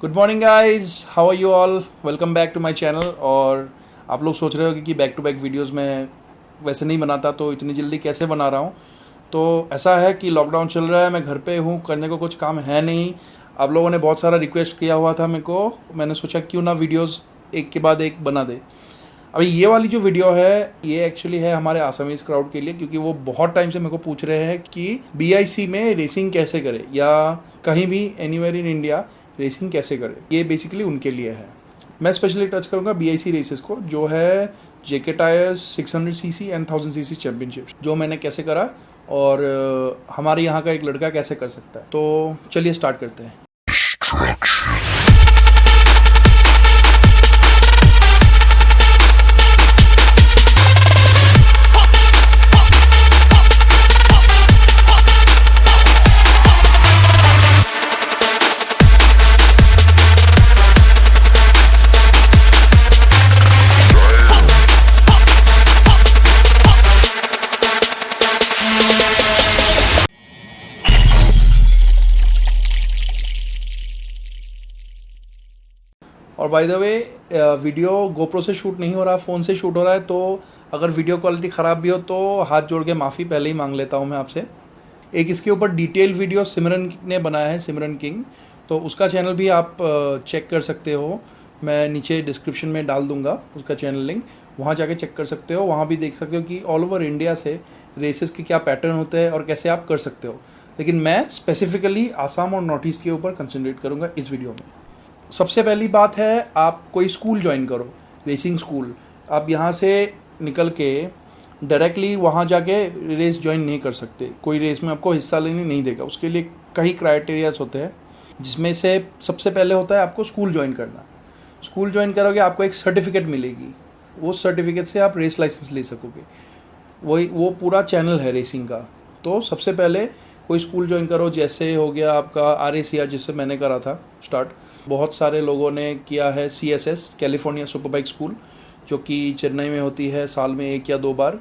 Good morning guys, how are you all. Welcome back to my channel. और आप लोग सोच रहे हो कि बैक टू बैक वीडियोस में वैसे नहीं बनाता तो इतनी जल्दी कैसे बना रहा हूँ। तो ऐसा है कि लॉकडाउन चल रहा है, मैं घर पे हूँ, करने को कुछ काम है नहीं। आप लोगों ने बहुत सारा रिक्वेस्ट किया हुआ था मेरे को, मैंने सोचा क्यों ना वीडियोस एक के बाद एक बना दे। अभी ये वाली जो वीडियो है ये एक्चुअली है हमारे आसामीज क्राउड के लिए, क्योंकि वो बहुत टाइम से मेरे को पूछ रहे हैं कि बीआईसी में रेसिंग कैसे करें या कहीं भी एनीवेयर इन इंडिया रेसिंग कैसे करें। ये बेसिकली उनके लिए है। मैं स्पेशली टच करूंगा बीआईसी रेसेस को, जो है JK tyres 600 cc and 1000 cc championship, जो मैंने कैसे करा और हमारे यहाँ का एक लड़का कैसे कर सकता है। तो चलिए स्टार्ट करते हैं। और by the way video GoPro से शूट नहीं हो रहा, फ़ोन से शूट हो रहा है। तो अगर वीडियो क्वालिटी ख़राब भी हो तो हाथ जोड़ के माफ़ी पहले ही मांग लेता हूँ मैं आपसे। एक इसके ऊपर डिटेल वीडियो सिमरन ने बनाया है, सिमरन किंग, तो उसका चैनल भी आप चेक कर सकते हो। मैं नीचे डिस्क्रिप्शन में डाल दूंगा उसका चैनल लिंक, वहाँ जाके चेक कर सकते हो। वहाँ भी देख सकते हो कि ऑल ओवर इंडिया से रेसेस के क्या पैटर्न होते हैं और कैसे आप कर सकते हो। लेकिन मैं स्पेसिफिकली आसाम और नॉर्थ ईस्ट के ऊपर कंसंट्रेट करूँगा इस वीडियो में। सबसे पहली बात है, आप कोई स्कूल ज्वाइन करो, रेसिंग स्कूल। आप यहाँ से निकल के डायरेक्टली वहाँ जाके रेस ज्वाइन नहीं कर सकते, कोई रेस में आपको हिस्सा लेने नहीं देगा। उसके लिए कई क्राइटेरियाज होते हैं, जिसमें से सबसे पहले होता है आपको स्कूल ज्वाइन करना। स्कूल ज्वाइन करोगे आपको एक सर्टिफिकेट मिलेगी, वो सर्टिफिकेट से आप रेस लाइसेंस ले सकोगे। वो पूरा चैनल है रेसिंग का। तो सबसे पहले कोई स्कूल ज्वाइन करो, जैसे हो गया आपका RACR, जिससे मैंने करा था स्टार्ट। बहुत सारे लोगों ने किया है CSS, California super bike school, जो कि चेन्नई में होती है साल में 1 या 2 बार।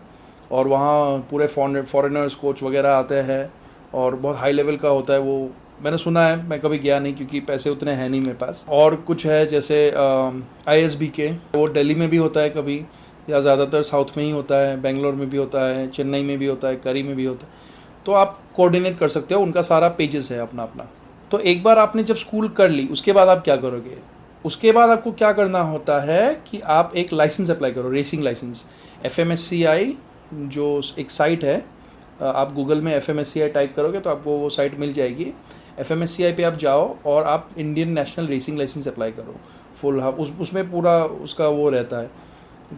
और वहाँ पूरे फॉरेनर्स कोच वगैरह आते हैं और बहुत हाई लेवल का होता है वो। मैंने सुना है, मैं कभी गया नहीं क्योंकि पैसे उतने हैं नहीं मेरे पास। और कुछ है जैसे ISBK, वो दिल्ली में भी होता है कभी, या ज़्यादातर साउथ में ही होता है, बेंगलोर में भी होता है, चेन्नई में भी होता है, करी में भी होता है। तो आप कोऑर्डिनेट कर सकते हो, उनका सारा पेजेस है अपना अपना। तो एक बार आपने जब स्कूल कर ली, उसके बाद आप क्या करोगे? उसके बाद आपको क्या करना होता है कि आप एक लाइसेंस अप्लाई करो, रेसिंग लाइसेंस। FMSCI जो एक साइट है, आप गूगल में FMSCI टाइप करोगे तो आपको वो साइट मिल जाएगी। FMSCI पे आप जाओ और आप Indian national racing license apply करो फुल। उसमें पूरा उसका वो रहता है,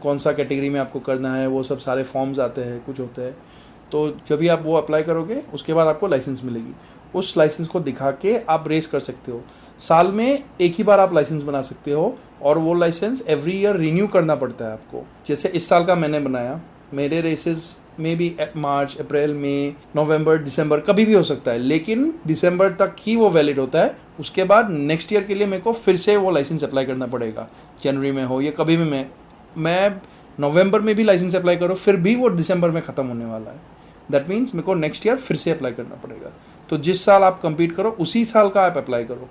कौन सा कैटेगरी में आपको करना है, वो सब सारे फॉर्म्स आते हैं, कुछ होते हैं। तो जब भी आप वो अप्लाई करोगे उसके बाद आपको लाइसेंस मिलेगी। उस लाइसेंस को दिखा के आप रेस कर सकते हो। साल में एक ही बार आप लाइसेंस बना सकते हो, और वो लाइसेंस एवरी ईयर रिन्यू करना पड़ता है आपको। जैसे इस साल का मैंने बनाया, मेरे रेसेस में भी मार्च, अप्रैल, मई, नवंबर, दिसंबर कभी भी हो सकता है, लेकिन दिसंबर तक ही वो वैलिड होता है। उसके बाद नेक्स्ट ईयर के लिए मेरे को फिर से वो लाइसेंस अप्लाई करना पड़ेगा, जनवरी में हो या कभी भी। मैं नवंबर में भी लाइसेंस अप्लाई करो फिर भी वो दिसंबर में ख़त्म होने वाला है। दैट मीन्स मेरे को नेक्स्ट ईयर फिर से अप्लाई करना पड़ेगा। तो जिस साल आप कंप्लीट करो उसी साल का आप अप्लाई करो।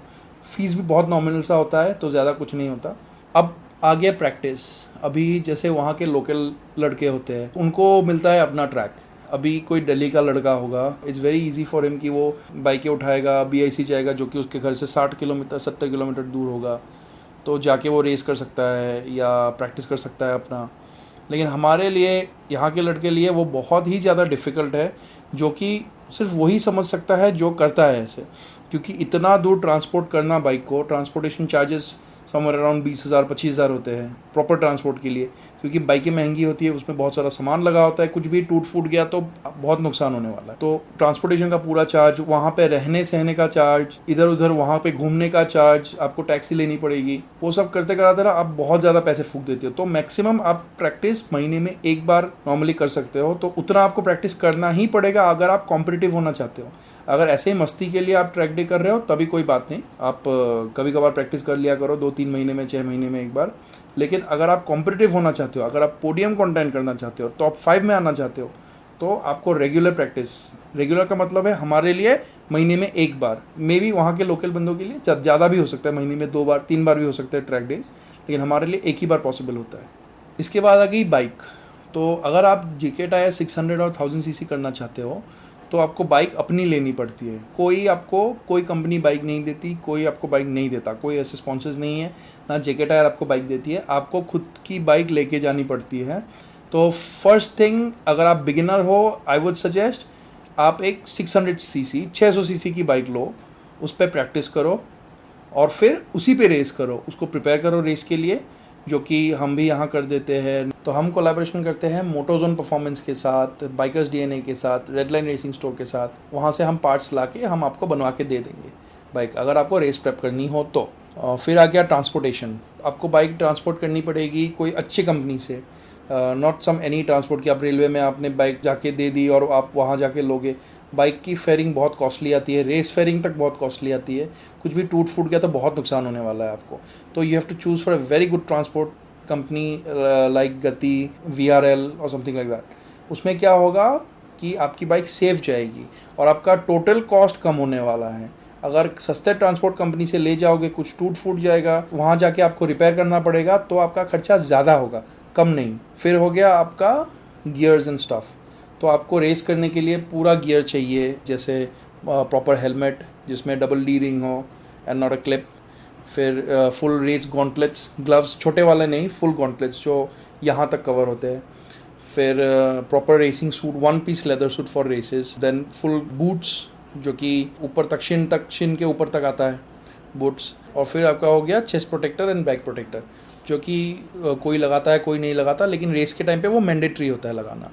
फीस भी बहुत नॉमिनल सा होता है, तो ज़्यादा कुछ नहीं होता। अब आ गया प्रैक्टिस। अभी जैसे वहाँ के लोकल लड़के होते हैं, उनको मिलता है अपना ट्रैक। अभी कोई दिल्ली का लड़का होगा, it's very easy for him कि वो बाइकें उठाएगा, BIC जाएगा, जो कि उसके घर से 60 किलोमीटर 70 किलोमीटर दूर होगा, तो जाके वो रेस कर सकता है या प्रैक्टिस कर सकता है अपना। लेकिन हमारे लिए, यहाँ के लड़के लिए वो बहुत ही ज़्यादा डिफ़िकल्ट है, जो कि सिर्फ वही समझ सकता है जो करता है ऐसे। क्योंकि इतना दूर ट्रांसपोर्ट करना बाइक को, ट्रांसपोर्टेशन चार्जेस समवेयर अराउंड 20,000 25,000 होते हैं प्रॉपर ट्रांसपोर्ट के लिए। क्योंकि बाइकें महंगी होती है, उसमें बहुत सारा सामान लगा होता है, कुछ भी टूट फूट गया तो बहुत नुकसान होने वाला है। तो ट्रांसपोर्टेशन का पूरा चार्ज, वहाँ पे रहने सहने का चार्ज, इधर उधर वहाँ पे घूमने का चार्ज, आपको टैक्सी लेनी पड़ेगी, वो सब करते कराते ना आप बहुत ज़्यादा पैसे फूक देते हो। तो मैक्सिमम आप प्रैक्टिस महीने में एक बार नॉर्मली कर सकते हो, तो उतना आपको प्रैक्टिस करना ही पड़ेगा अगर आप कॉम्पिटिटिव होना चाहते हो। अगर ऐसे ही मस्ती के लिए आप ट्रैक डे कर रहे हो तभी कोई बात नहीं, आप कभी कभार प्रैक्टिस कर लिया करो, 2-3 महीने में, 6 महीने में एक बार। लेकिन अगर आप कॉम्पिटिटिव होना चाहते हो, अगर आप पोडियम कंटेंट करना चाहते हो, टॉप 5 में आना चाहते हो, तो आपको रेगुलर प्रैक्टिस, रेगुलर का मतलब है हमारे लिए महीने में एक बार, मे बी वहाँ के लोकल बंदों के लिए ज़्यादा भी हो सकता है, महीने में 2 बार 3 बार भी हो सकता है ट्रैक डेज, लेकिन हमारे लिए एक ही बार पॉसिबल होता है। इसके बाद आ गई बाइक। तो अगर आप जेके टायर 600 और 1000 सीसी करना चाहते हो तो आपको बाइक अपनी लेनी पड़ती है। कोई कंपनी बाइक नहीं देती, कोई आपको बाइक नहीं देता, कोई ऐसे स्पॉन्सर्स नहीं है, ना जेके टायर आपको बाइक देती है, आपको खुद की बाइक लेके जानी पड़ती है। तो फर्स्ट थिंग, अगर आप बिगिनर हो, आई वुड सजेस्ट आप एक 600 सीसी 600 सीसी की बाइक लो, उस पर प्रैक्टिस करो और फिर उसी पे रेस करो, उसको प्रिपेयर करो रेस के लिए, जो कि हम भी यहाँ कर देते हैं। तो हम कोलैबोरेशन करते हैं मोटोजोन परफॉर्मेंस के साथ, बाइकर्स डीएनए के साथ, रेड लाइन रेसिंग स्टोर के साथ। वहाँ से हम पार्ट्स ला के हम आपको बनवा के दे देंगे बाइक, अगर आपको रेस प्रेप करनी हो तो। फिर आ गया ट्रांसपोर्टेशन। आपको बाइक ट्रांसपोर्ट करनी पड़ेगी कोई अच्छी कंपनी से, नॉट सम एनी ट्रांसपोर्ट कि आप रेलवे में आपने बाइक जाके दे दी और आप वहाँ जाके लोगे। बाइक की फेयरिंग बहुत कॉस्टली आती है, रेस फेयरिंग तक बहुत कॉस्टली आती है, कुछ भी टूट फूट गया तो बहुत नुकसान होने वाला है आपको। तो you have to choose for a very good transport company like Gati, VRL और समथिंग लाइक दैट। उसमें क्या होगा कि आपकी बाइक सेफ जाएगी और आपका टोटल कॉस्ट कम होने वाला है। अगर सस्ते ट्रांसपोर्ट कंपनी से ले जाओगे, कुछ टूट फूट जाएगा, वहाँ जाके आपको रिपेयर करना पड़ेगा, तो आपका खर्चा ज़्यादा होगा, कम नहीं। फिर हो गया आपका गियर्स एंड स्टफ़। तो आपको रेस करने के लिए पूरा गियर चाहिए, जैसे प्रॉपर हेलमेट जिसमें डबल डी रिंग हो एंड नॉट अ क्लिप। फिर फुल रेस गॉन्टलेट्स, ग्लव्स छोटे वाले नहीं, फुल गॉन्टलेट्स जो यहाँ तक कवर होते हैं। फिर proper racing suit, 1 piece leather suit for races. Then full boots जो कि ऊपर तक, शिन के ऊपर तक आता है बूट्स। और फिर आपका हो गया chest protector and back protector, जो कि कोई लगाता है कोई नहीं लगाता, लेकिन रेस के टाइम पे वो मैंडेटरी होता है लगाना।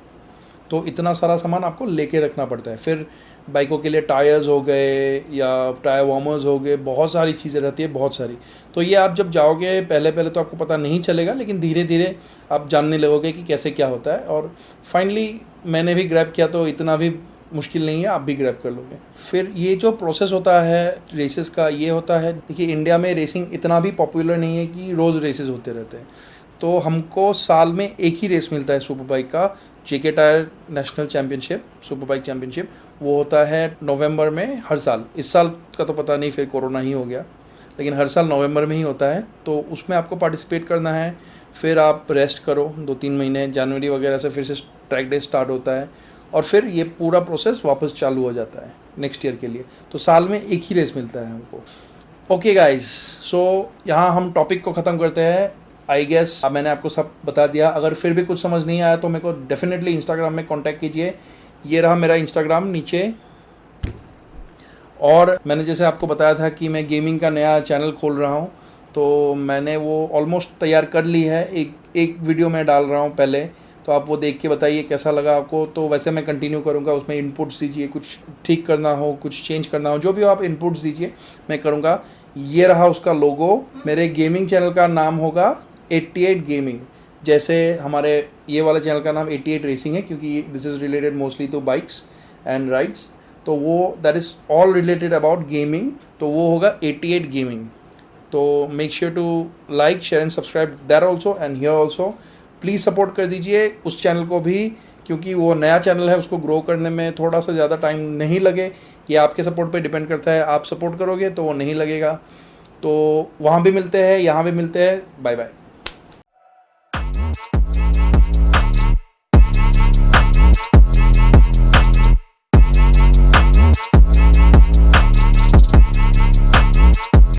तो इतना सारा सामान आपको लेके रखना पड़ता है। फिर बाइकों के लिए टायर्स हो गए या टायर वार्मर्स हो गए, बहुत सारी चीज़ें रहती है, बहुत सारी। तो ये आप जब जाओगे, पहले तो आपको पता नहीं चलेगा, लेकिन धीरे धीरे आप जानने लगोगे कि कैसे क्या होता है। और फाइनली मैंने भी ग्रैब किया, तो इतना भी मुश्किल नहीं है, आप भी ग्रैब कर लोगे। फिर ये जो प्रोसेस होता है रेसेस का, ये होता है, देखिए इंडिया में रेसिंग इतना भी पॉपुलर नहीं है कि रोज़ रेसेस होते रहते हैं। तो हमको साल में एक ही रेस मिलता है सुपर बाइक का, JK tyre national championship, super bike championship. वो होता है नवंबर में हर साल। इस साल का तो पता नहीं, फिर कोरोना ही हो गया, लेकिन हर साल नवंबर में ही होता है। तो उसमें आपको पार्टिसिपेट करना है। फिर आप रेस्ट करो 2-3 महीने, जनवरी वगैरह से फिर से ट्रैक डे स्टार्ट होता है और फिर ये पूरा प्रोसेस वापस चालू हो जाता है नेक्स्ट ईयर के लिए। तो साल में एक ही रेस मिलता है हमको। ओके गाइज, सो यहाँ हम टॉपिक को ख़त्म करते हैं। आई गेस मैंने आपको सब बता दिया। अगर फिर भी कुछ समझ नहीं आया तो मेरे को डेफिनेटली इंस्टाग्राम में कांटेक्ट कीजिए। ये रहा मेरा इंस्टाग्राम नीचे। और मैंने जैसे आपको बताया था कि मैं गेमिंग का नया चैनल खोल रहा हूँ, तो मैंने वो ऑलमोस्ट तैयार कर ली है। एक वीडियो मैं डाल रहा हूँ पहले, तो आप वो देख के बताइए कैसा लगा आपको। तो वैसे मैं कंटिन्यू करूँगा, उसमें इनपुट्स दीजिए, कुछ ठीक करना हो, कुछ चेंज करना हो, जो भी हो आप इनपुट्स दीजिए, मैं करूँगा। ये रहा उसका लोगो। मेरे गेमिंग चैनल का नाम होगा 88 गेमिंग। जैसे हमारे ये वाले चैनल का नाम 88 रेसिंग है, क्योंकि this is related mostly to bikes and rides. तो वो that is all related about gaming, तो वो होगा 88 गेमिंग। तो make sure to like, share and subscribe that also and here also. Please support कर दीजिए उस चैनल को भी, क्योंकि वो नया चैनल है, उसको ग्रो करने में थोड़ा सा ज़्यादा टाइम नहीं लगे। ये आपके सपोर्ट पे डिपेंड करता है, आप सपोर्ट करोगे तो वो नहीं लगेगा। तो वहाँ भी मिलते हैं, यहाँ भी मिलते हैं। Bye bye.